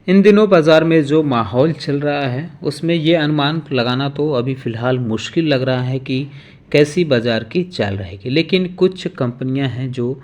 इन दिनों बाज़ार में जो माहौल चल रहा है उसमें ये अनुमान लगाना तो अभी फ़िलहाल मुश्किल लग रहा है कि कैसी बाज़ार की चाल रहेगी, लेकिन कुछ कंपनियां हैं जो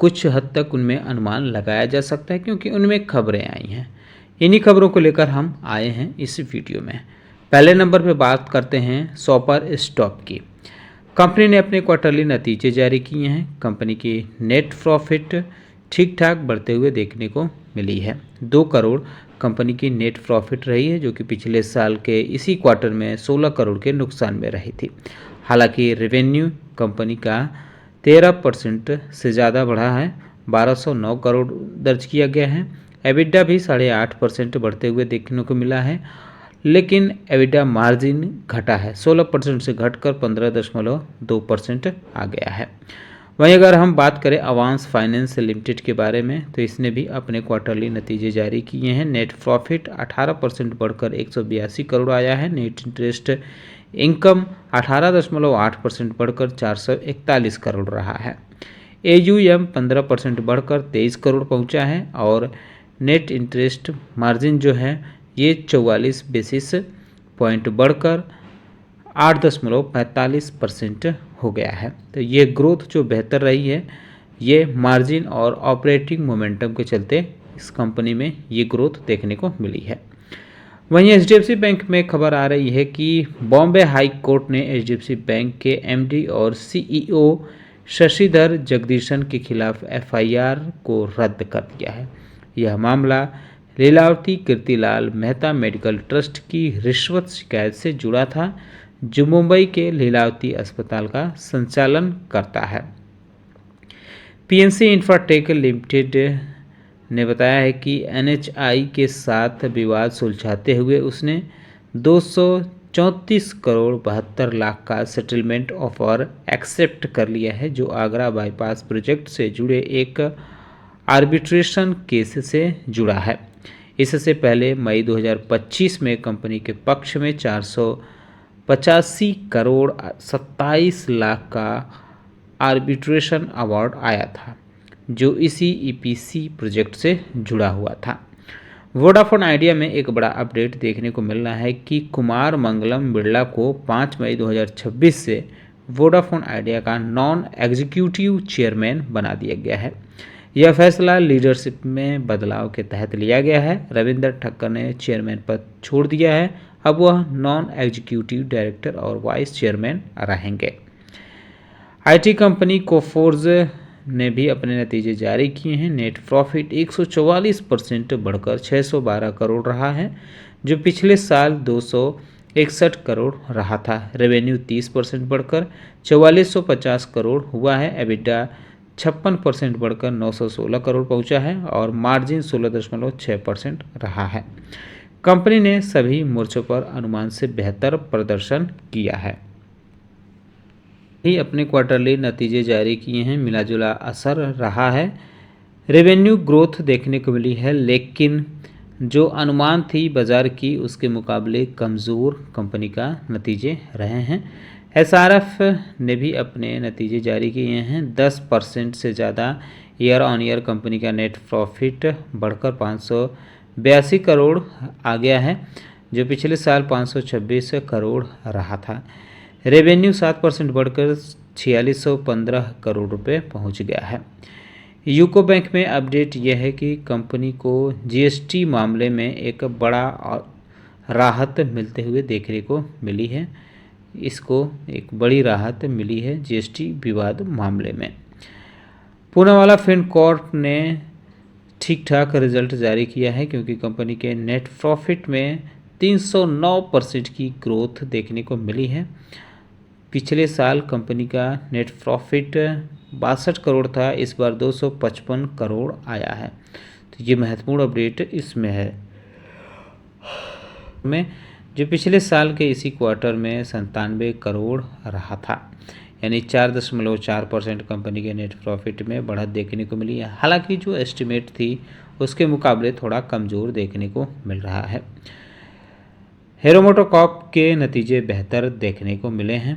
कुछ हद तक उनमें अनुमान लगाया जा सकता है क्योंकि उनमें खबरें आई हैं। इन्हीं खबरों को लेकर हम आए हैं इस वीडियो में। पहले नंबर पर बात करते हैं सॉपर स्टॉक की। कंपनी ने अपने क्वार्टरली नतीजे जारी किए हैं। कंपनी की नेट प्रॉफिट ठीक ठाक बढ़ते हुए देखने को मिली है। 2 करोड़ कंपनी की नेट प्रॉफिट रही है, जो कि पिछले साल के इसी क्वार्टर में 16 करोड़ के नुकसान में रही थी। हालांकि रेवेन्यू कंपनी का 13% से ज़्यादा बढ़ा है, 1209 करोड़ दर्ज किया गया है। एबिडा भी 8.5% बढ़ते हुए देखने को मिला है, लेकिन एबिडा मार्जिन घटा है, 16% से घटकर 15.2% आ गया है। वहीं अगर हम बात करें अवांस फाइनेंस लिमिटेड के बारे में, तो इसने भी अपने क्वार्टरली नतीजे जारी किए हैं। नेट प्रॉफिट 18% बढ़कर 182 करोड़ आया है। नेट इंटरेस्ट इनकम 18.8% बढ़कर 441 करोड़ रहा है। AUM 15% बढ़कर 23 करोड़ पहुंचा है और नेट इंटरेस्ट मार्जिन जो है ये 44 बेसिस पॉइंट बढ़कर 8.45% हो गया है। तो ये ग्रोथ जो बेहतर रही है, ये मार्जिन और ऑपरेटिंग मोमेंटम के चलते इस कंपनी में ये ग्रोथ देखने को मिली है। वहीं HDFC बैंक में खबर आ रही है कि बॉम्बे हाई कोर्ट ने HDFC बैंक के MD और CEO शशिधर जगदीशन के खिलाफ FIR को रद्द कर दिया है। यह मामला लीलावती कीर्तिलाल मेहता मेडिकल ट्रस्ट की रिश्वत शिकायत से जुड़ा था, जो मुंबई के लीलावती अस्पताल का संचालन करता है। PNC इंफ्राटेक लिमिटेड ने बताया है कि NHI के साथ विवाद सुलझाते हुए उसने 234 करोड़ 72 लाख का सेटलमेंट ऑफर एक्सेप्ट कर लिया है, जो आगरा बाईपास प्रोजेक्ट से जुड़े एक आर्बिट्रेशन केस से जुड़ा है। इससे पहले मई 2025 में कंपनी के पक्ष में 485 करोड़ 27 लाख का आर्बिट्रेशन अवार्ड आया था, जो इसी EPC प्रोजेक्ट से जुड़ा हुआ था। वोडाफोन आइडिया में एक बड़ा अपडेट देखने को मिल रहा है कि कुमार मंगलम बिरला को 5 मई 2026 से वोडाफोन आइडिया का नॉन एग्जीक्यूटिव चेयरमैन बना दिया गया है। यह फैसला लीडरशिप में बदलाव के तहत लिया गया है। रविंदर ठक्कर ने चेयरमैन पद छोड़ दिया है, अब वह नॉन एग्जीक्यूटिव डायरेक्टर और वाइस चेयरमैन रहेंगे। IT कंपनी कोफोर्ज ने भी अपने नतीजे जारी किए हैं। नेट प्रॉफिट 144% बढ़कर 612 करोड़ रहा है, जो पिछले साल 261 करोड़ रहा था। रेवेन्यू 30% बढ़कर 4450 करोड़ हुआ है। एबिडा 56% बढ़कर 916 करोड़ पहुंचा है और मार्जिन 16.6% रहा है। कंपनी ने सभी मोर्चों पर अनुमान से बेहतर प्रदर्शन किया है। ही अपने क्वार्टरली नतीजे जारी किए हैं। मिलाजुला असर रहा है। रेवेन्यू ग्रोथ देखने को मिली है, लेकिन जो अनुमान थी बाज़ार की उसके मुकाबले कमज़ोर कंपनी का नतीजे रहे हैं। SRF ने भी अपने नतीजे जारी किए हैं। 10% से ज़्यादा ईयर ऑन ईयर कंपनी का नेट प्रॉफिट बढ़कर 582 करोड़ आ गया है, जो पिछले साल 526 करोड़ रहा था। रेवेन्यू 7% बढ़कर 4615 करोड़ रुपए पहुंच गया है। यूको बैंक में अपडेट यह है कि कंपनी को GST मामले में एक बड़ा राहत मिलते हुए देखने को मिली है। इसको एक बड़ी राहत मिली है GST विवाद मामले में। पूनावाला फिनकॉर्प ने ठीक ठाक रिजल्ट जारी किया है, क्योंकि कंपनी के नेट प्रॉफिट में 309% की ग्रोथ देखने को मिली है। पिछले साल कंपनी का नेट प्रॉफिट 62 करोड़ था, इस बार 255 करोड़ आया है। तो ये महत्वपूर्ण अपडेट इसमें है। जो पिछले साल के इसी क्वार्टर में 97 करोड़ रहा था, यानी 4.4% कंपनी के नेट प्रॉफिट में बढ़त देखने को मिली है। हालांकि जो एस्टिमेट थी उसके मुकाबले थोड़ा कमज़ोर देखने को मिल रहा है। हीरो मोटोकॉर्प के नतीजे बेहतर देखने को मिले हैं।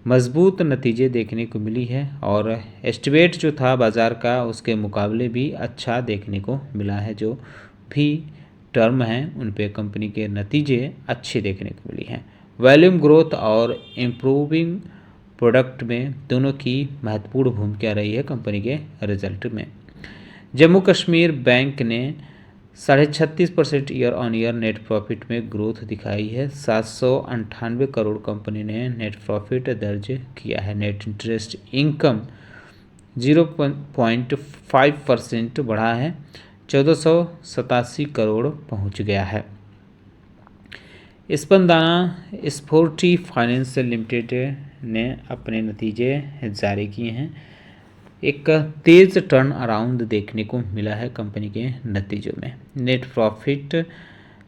मजबूत नतीजे देखने को मिली है और एस्टिमेट जो था बाज़ार का उसके मुकाबले भी अच्छा देखने को मिला है, जो भी टर्म हैं उन पे कंपनी के नतीजे अच्छे देखने को मिली हैं। वॉल्यूम ग्रोथ और इम्प्रूविंग प्रोडक्ट में दोनों की महत्वपूर्ण भूमिका रही है कंपनी के रिजल्ट में। जम्मू कश्मीर बैंक ने 36.5% year on year net profit में ग्रोथ दिखाई है। 798 करोड़ कंपनी ने नेट प्रॉफिट दर्ज किया है। नेट इंटरेस्ट इनकम 0.5% बढ़ा है, 1487 करोड़ पहुंच गया है। स्पंदना स्फूर्ति फाइनेंशियल लिमिटेड ने अपने नतीजे जारी किए हैं। एक तेज टर्न अराउंड देखने को मिला है कंपनी के नतीजों में। नेट प्रॉफिट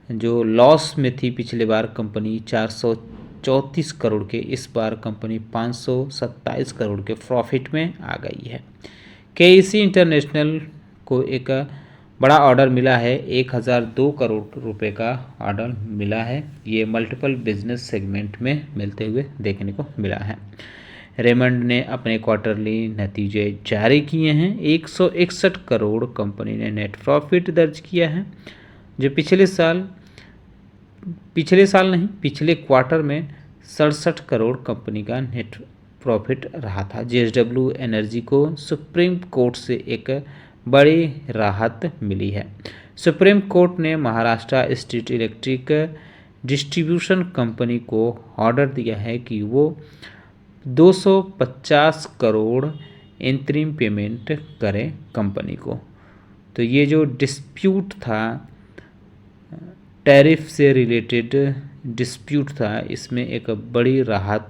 जो लॉस में थी पिछले बार कंपनी 434 करोड़ के, इस बार कंपनी 527 करोड़ के प्रॉफिट में आ गई है। केईसी इंटरनेशनल को एक बड़ा ऑर्डर मिला है, 1002 करोड़ रुपए का ऑर्डर मिला है। ये मल्टीपल बिजनेस सेगमेंट में मिलते हुए देखने को मिला है। रेमंड ने अपने क्वार्टरली नतीजे जारी किए हैं। 161 करोड़ कंपनी ने नेट प्रॉफिट दर्ज किया है, जो पिछले क्वार्टर में 67 करोड़ कंपनी का नेट प्रॉफिट रहा था। जेएसडब्ल्यू एनर्जी को सुप्रीम कोर्ट से एक बड़ी राहत मिली है। सुप्रीम कोर्ट ने Maharashtra state electric distribution company को ऑर्डर दिया है कि वो 250 करोड़ इंतरिम पेमेंट करें कंपनी को। तो ये जो डिस्प्यूट था, टैरिफ से रिलेटेड डिस्प्यूट था, इसमें एक बड़ी राहत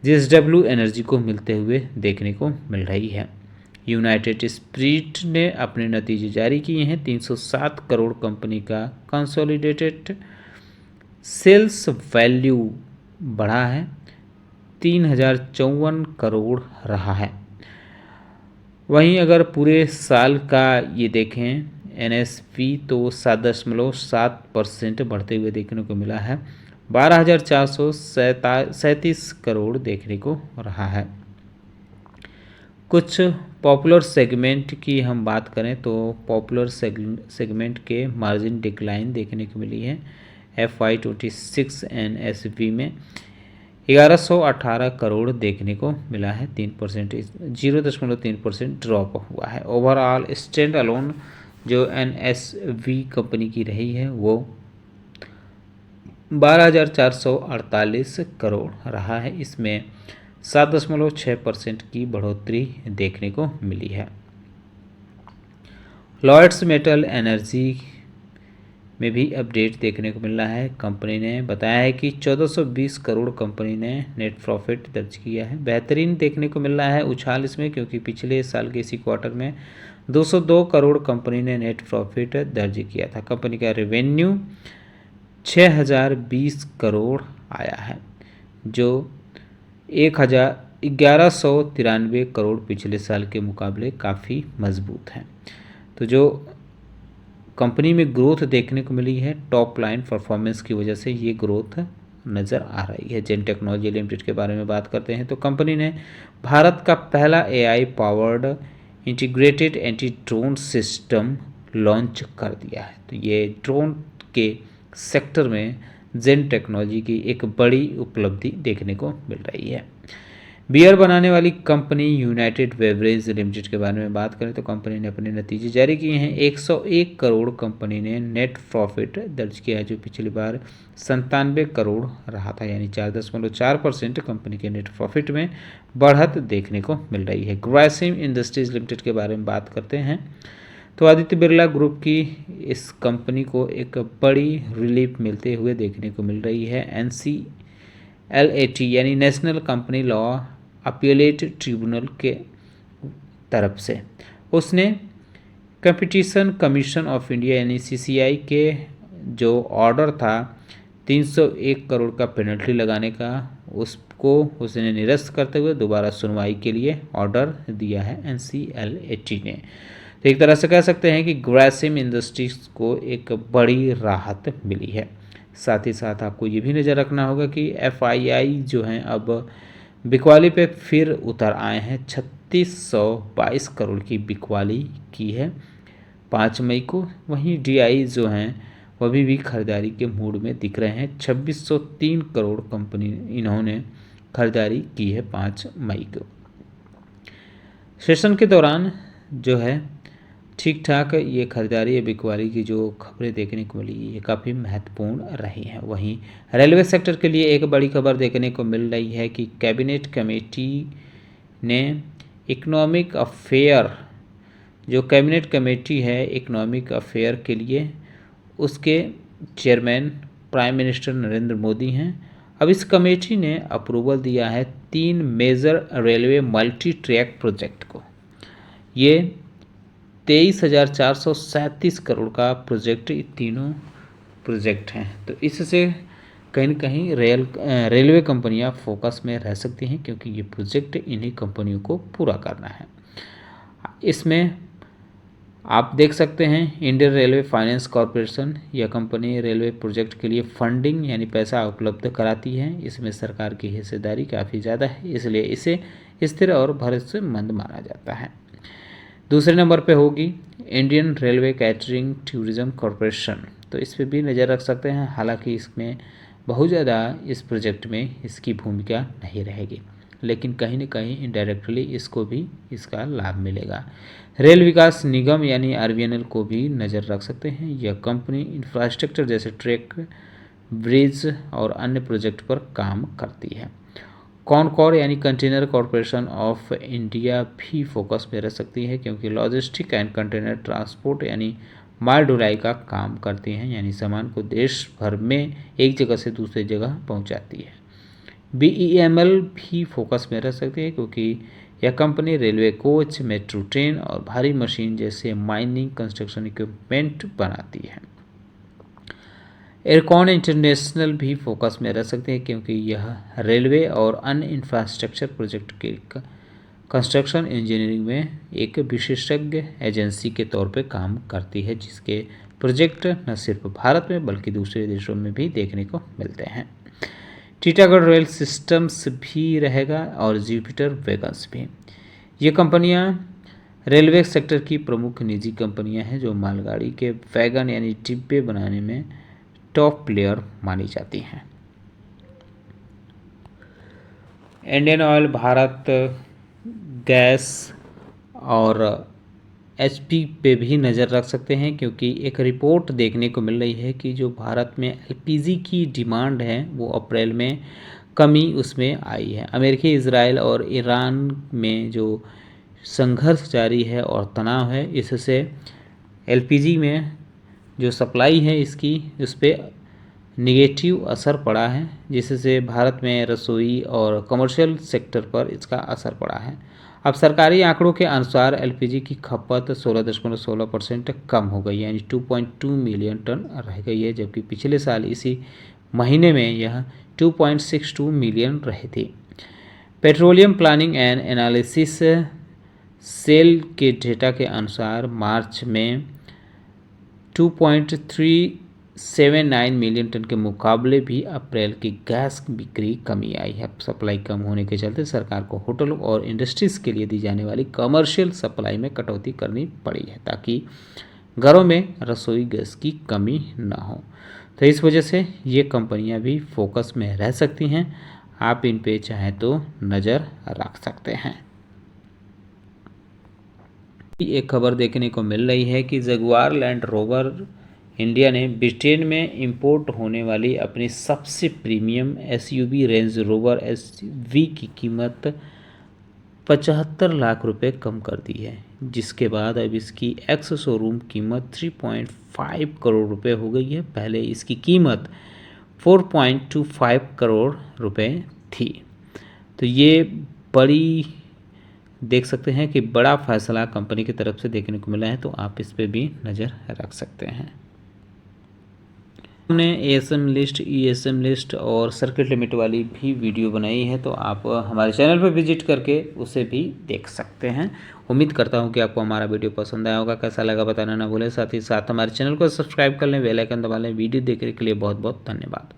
जेएसडब्ल्यू एनर्जी को मिलते हुए देखने को मिल रही है। यूनाइटेड स्पिरिट ने अपने नतीजे जारी किए हैं। 307 करोड़ कंपनी का कंसोलिडेटेड सेल्स वैल्यू बढ़ा है, 3054 करोड़ रहा है। वहीं अगर पूरे साल का ये देखें एनएसपी तो 7.7% बढ़ते हुए देखने को मिला है, 12,437 करोड़ देखने को रहा है। कुछ पॉपुलर सेगमेंट की हम बात करें तो पॉपुलर सेगमेंट के मार्जिन डिक्लाइन देखने को मिली है। FY26 एनएसवी में 1118 करोड़ देखने को मिला है, 0.3% ड्रॉप हुआ है। ओवरऑल स्टैंड अलोन जो एनएसवी कंपनी की रही है वो 12,448 करोड़ रहा है। इसमें 7.6% की बढ़ोतरी देखने को मिली है। लॉयड्स मेटल एनर्जी में भी अपडेट देखने को मिल रहा है। कंपनी ने बताया है कि 1420 करोड़ कंपनी ने नेट प्रॉफिट दर्ज किया है। बेहतरीन देखने को मिल रहा है उछाल इसमें, क्योंकि पिछले साल के इसी क्वार्टर में 202 करोड़ कंपनी ने नेट प्रॉफिट दर्ज किया था। कंपनी का रेवेन्यू 6020 करोड़ आया है, जो 1193 करोड़ पिछले साल के मुकाबले काफ़ी मजबूत है। तो जो कंपनी में ग्रोथ देखने को मिली है टॉप लाइन परफॉर्मेंस की वजह से, ये ग्रोथ नज़र आ रही है। जेन टेक्नोलॉजी लिमिटेड के बारे में बात करते हैं तो कंपनी ने भारत का पहला AI powered integrated anti drone system launch कर दिया है। तो ये ड्रोन के सेक्टर में जेन टेक्नोलॉजी की एक बड़ी उपलब्धि देखने को मिल रही है। बियर बनाने वाली कंपनी यूनाइटेड बेवरेज लिमिटेड के बारे में बात करें तो कंपनी ने अपने नतीजे जारी किए हैं। 101 करोड़ कंपनी ने नेट प्रॉफिट दर्ज किया है, जो पिछली बार 97 करोड़ रहा था, यानी 4.4% कंपनी के नेट प्रॉफिट में बढ़त देखने को मिल रही है। ग्रासिम इंडस्ट्रीज लिमिटेड के बारे में बात करते हैं तो आदित्य बिरला ग्रुप की इस कंपनी को एक बड़ी रिलीफ मिलते हुए देखने को मिल रही है। NCLAT यानी national company law appellate tribunal के तरफ से उसने कंपटीशन कमीशन ऑफ इंडिया यानी CCI के जो ऑर्डर था 301 करोड़ का पेनल्टी लगाने का, उसको उसने निरस्त करते हुए दोबारा सुनवाई के लिए ऑर्डर दिया है NCLAT ने। तो एक तरह से कह सकते हैं कि ग्रासिम इंडस्ट्रीज को एक बड़ी राहत मिली है। साथ ही साथ आपको ये भी नज़र रखना होगा कि FII जो हैं अब बिकवाली पे फिर उतर आए हैं। 3622 करोड़ की बिकवाली की है 5 मई को। वहीं DI जो हैं वह भी खरीदारी के मूड में दिख रहे हैं। 2603 करोड़ कंपनी इन्होंने खरीदारी की है 5 मई को। सेशन के दौरान जो है ठीक ठाक ये खरीदारी या बिकवाली की जो खबरें देखने को मिली ये काफ़ी महत्वपूर्ण रही हैं। वहीं रेलवे सेक्टर के लिए एक बड़ी खबर देखने को मिल रही है कि कैबिनेट कमेटी ने इकोनॉमिक अफेयर, जो कैबिनेट कमेटी है इकोनॉमिक अफेयर के लिए, उसके chairman prime minister Narendra Modi हैं। अब इस कमेटी ने अप्रूवल दिया है 3 major railway multi track project को। ये 23,437 करोड़ का प्रोजेक्ट, तीनों प्रोजेक्ट हैं। तो इससे कहीं न कहीं रेलवे कंपनियां फोकस में रह सकती हैं, क्योंकि ये प्रोजेक्ट इन्हीं कंपनियों को पूरा करना है। इसमें आप देख सकते हैं इंडियन रेलवे फाइनेंस कॉरपोरेशन, यह कंपनी रेलवे प्रोजेक्ट के लिए फंडिंग यानी पैसा उपलब्ध कराती है। इसमें सरकार की हिस्सेदारी काफ़ी ज़्यादा है, इसलिए इसे स्थिर और भरोसेमंद माना जाता है। दूसरे नंबर पे होगी Indian railway catering tourism corporation, तो इस पर भी नज़र रख सकते हैं। हालांकि इसमें बहुत ज़्यादा इस प्रोजेक्ट में इसकी भूमिका नहीं रहेगी, लेकिन कहीं न कहीं इनडायरेक्टली इसको भी इसका लाभ मिलेगा। रेल विकास निगम यानी RVNL को भी नज़र रख सकते हैं। यह कंपनी इंफ्रास्ट्रक्चर जैसे ट्रैक, ब्रिज और अन्य प्रोजेक्ट पर काम करती है। कॉनकॉर यानी कंटेनर कॉरपोरेशन ऑफ इंडिया भी फोकस में रह सकती है, क्योंकि लॉजिस्टिक एंड कंटेनर ट्रांसपोर्ट यानी माल ढुलाई का काम करती हैं, यानी सामान को देश भर में एक जगह से दूसरी जगह पहुंचाती है। BEML भी फोकस में रह सकती है, क्योंकि यह company railway coach, metro train और भारी मशीन जैसे माइनिंग कंस्ट्रक्शन इक्विपमेंट बनाती है। एयरकॉन इंटरनेशनल भी फोकस में रह सकते हैं, क्योंकि यह रेलवे और अन्य इंफ्रास्ट्रक्चर प्रोजेक्ट के कंस्ट्रक्शन इंजीनियरिंग में एक विशेषज्ञ एजेंसी के तौर पर काम करती है, जिसके प्रोजेक्ट न सिर्फ भारत में बल्कि दूसरे देशों में भी देखने को मिलते हैं। टीटागढ़ रेल सिस्टम्स भी रहेगा और जुपिटर वैगन्स भी। ये कंपनियां रेलवे सेक्टर की प्रमुख निजी कंपनियां हैं, जो मालगाड़ी के वैगन यानी डिब्बे बनाने में टॉप प्लेयर मानी जाती हैं। इंडियन ऑयल, भारत गैस और HP पे भी नज़र रख सकते हैं, क्योंकि एक रिपोर्ट देखने को मिल रही है कि जो भारत में LPG की डिमांड है वो अप्रैल में कमी उसमें आई है। अमेरिकी, इजराइल और ईरान में जो संघर्ष जारी है और तनाव है, इससे LPG में जो सप्लाई है इसकी उस पर निगेटिव असर पड़ा है, जिससे भारत में रसोई और कमर्शियल सेक्टर पर इसका असर पड़ा है। अब सरकारी आंकड़ों के अनुसार LPG की खपत 16.16% कम हो गई, यानी 2.2 मिलियन टन रह गई है, जबकि पिछले साल इसी महीने में यह 2.62 मिलियन रही थी। Petroleum planning and analysis cell के डेटा के अनुसार मार्च में 2.379 मिलियन टन के मुकाबले भी अप्रैल की गैस बिक्री कमी आई है। सप्लाई कम होने के चलते सरकार को होटलों और इंडस्ट्रीज़ के लिए दी जाने वाली कमर्शियल सप्लाई में कटौती करनी पड़ी है, ताकि घरों में रसोई गैस की कमी न हो। तो इस वजह से ये कंपनियां भी फोकस में रह सकती हैं। आप इन पे चाहें तो नज़र रख सकते हैं। एक खबर देखने को मिल रही है कि जगुआर लैंड रोवर इंडिया ने ब्रिटेन में इंपोर्ट होने वाली अपनी सबसे premium SUV range rover SV की कीमत 75 लाख रुपए कम कर दी है, जिसके बाद अब इसकी एक्स शोरूम कीमत 3.5 करोड़ रुपए हो गई है। पहले इसकी कीमत 4.25 करोड़ रुपए थी। तो ये बड़ी देख सकते हैं कि बड़ा फैसला कंपनी की तरफ से देखने को मिला है, तो आप इस पे भी नज़र रख सकते हैं। हमने ASM लिस्ट, ESM लिस्ट और सर्किट लिमिट वाली भी वीडियो बनाई है, तो आप हमारे चैनल पर विजिट करके उसे भी देख सकते हैं। उम्मीद करता हूं कि आपको हमारा वीडियो पसंद आया होगा। कैसा लगा बताना ना भूलें। साथ ही साथ हमारे चैनल को सब्सक्राइब कर लें, बेल आइकन दबा लें। वीडियो देखने के लिए बहुत बहुत धन्यवाद।